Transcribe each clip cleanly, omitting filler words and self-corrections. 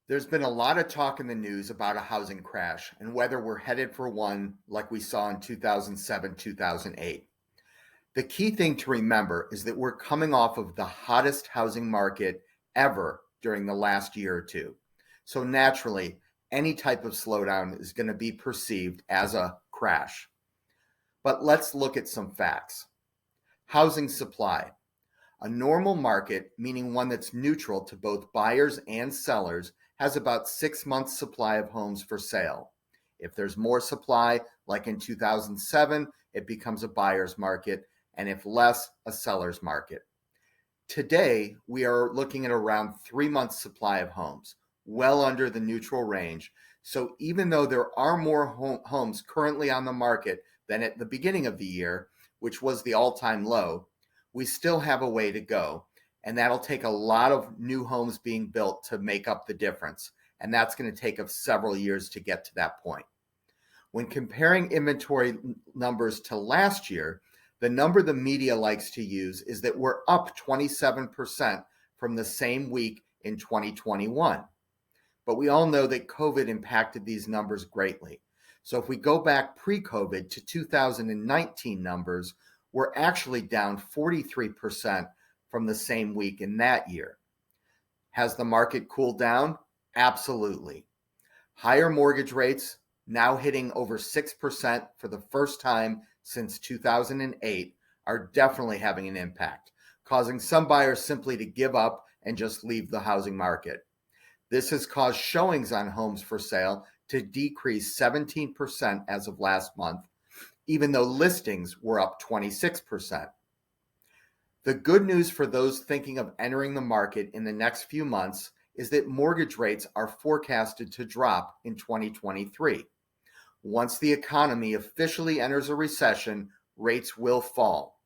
There's been a lot of talk in the news about a housing crash and whether we're headed for one like we saw in 2007, 2008. The key thing to remember is that we're coming off of the hottest housing market ever during the last year or two. So naturally, any type of slowdown is going to be perceived as a crash. But let's look at some facts. Housing supply. A normal market, meaning one that's neutral to both buyers and sellers, has about 6 months' supply of homes for sale. If there's more supply, like in 2007, it becomes a buyer's market, and if less, a seller's market. Today, we are looking at around 3 months' supply of homes, well under the neutral range. So even though there are more homes currently on the market than at the beginning of the year, which was the all-time low, we still have a way to go. And that'll take a lot of new homes being built to make up the difference. And that's going to take us several years to get to that point. When comparing inventory numbers to last year, the number the media likes to use is that we're up 27% from the same week in 2021. But we all know that COVID impacted these numbers greatly. So if we go back pre-COVID to 2019 numbers, we're actually down 43% from the same week in that year. Has the market cooled down? Absolutely. Higher mortgage rates, now hitting over 6% for the first time since 2008, are definitely having an impact, causing some buyers simply to give up and just leave the housing market. This has caused showings on homes for sale to decrease 17% as of last month, even though listings were up 26%. The good news for those thinking of entering the market in the next few months is that mortgage rates are forecasted to drop in 2023. Once the economy officially enters a recession, rates will fall.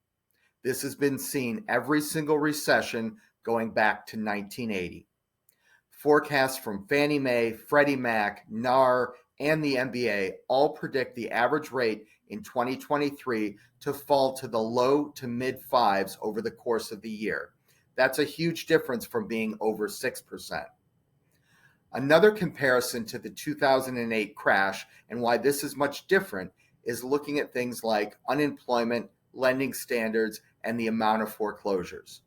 This has been seen every single recession going back to 1980. Forecasts from Fannie Mae, Freddie Mac, NAR, and the MBA all predict the average rate in 2023 to fall to the low to mid fives over the course of the year. That's a huge difference from being over 6%. Another comparison to the 2008 crash and why this is much different is looking at things like unemployment, lending standards, and the amount of foreclosures.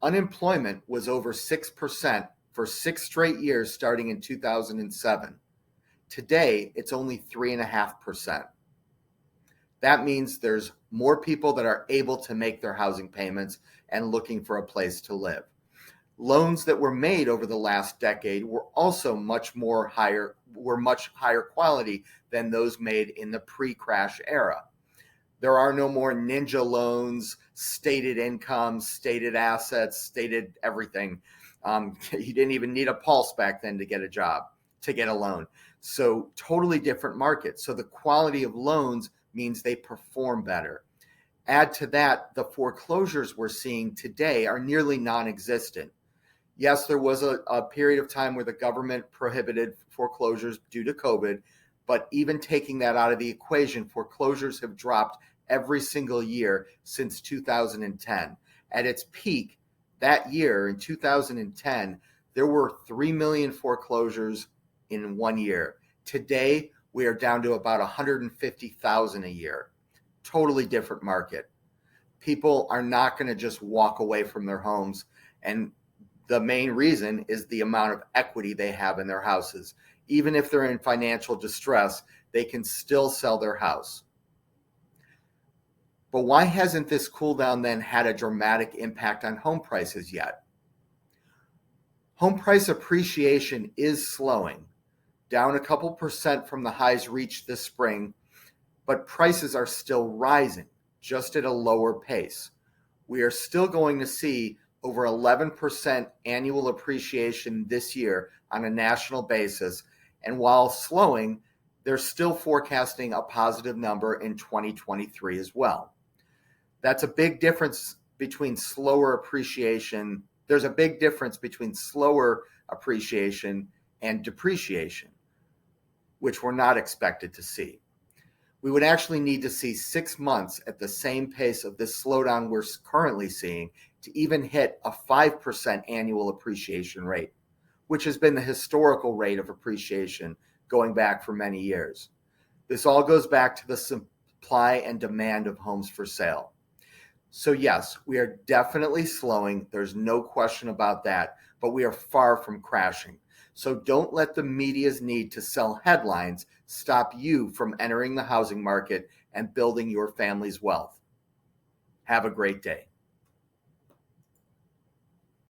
Unemployment was over 6% for 6 straight years starting in 2007. Today, it's only 3.5%. That means there's more people that are able to make their housing payments and looking for a place to live. Loans that were made over the last decade were also much higher quality than those made in the pre-crash era. There are no more ninja loans, stated incomes, stated assets, stated everything. You didn't even need a pulse back then to get a job, to get a loan. So totally different market. So the quality of loans means they perform better. Add to that, the foreclosures we're seeing today are nearly non-existent. Yes, there was a period of time where the government prohibited foreclosures due to COVID, but even taking that out of the equation, foreclosures have dropped every single year since 2010. At its peak that year in 2010, there were 3 million foreclosures in 1 year. Today, we are down to about 150,000 a year. Totally different market. People are not going to just walk away from their homes, and the main reason is the amount of equity they have in their houses. Even if they're in financial distress, they can still sell their house. But why hasn't this cool down then had a dramatic impact on home prices yet? Home price appreciation is slowing, down a couple percent from the highs reached this spring, but prices are still rising, just at a lower pace. We are still going to see over 11% annual appreciation this year on a national basis, and while slowing, they're still forecasting a positive number in 2023 as well. That's a big difference between slower appreciation. There's a big difference between slower appreciation and depreciation, which we're not expected to see. We would actually need to see 6 months at the same pace of this slowdown we're currently seeing to even hit a 5% annual appreciation rate, which has been the historical rate of appreciation going back for many years. This all goes back to the supply and demand of homes for sale. So yes, we are definitely slowing. There's no question about that, but we are far from crashing. So don't let the media's need to sell headlines stop you from entering the housing market and building your family's wealth. Have a great day.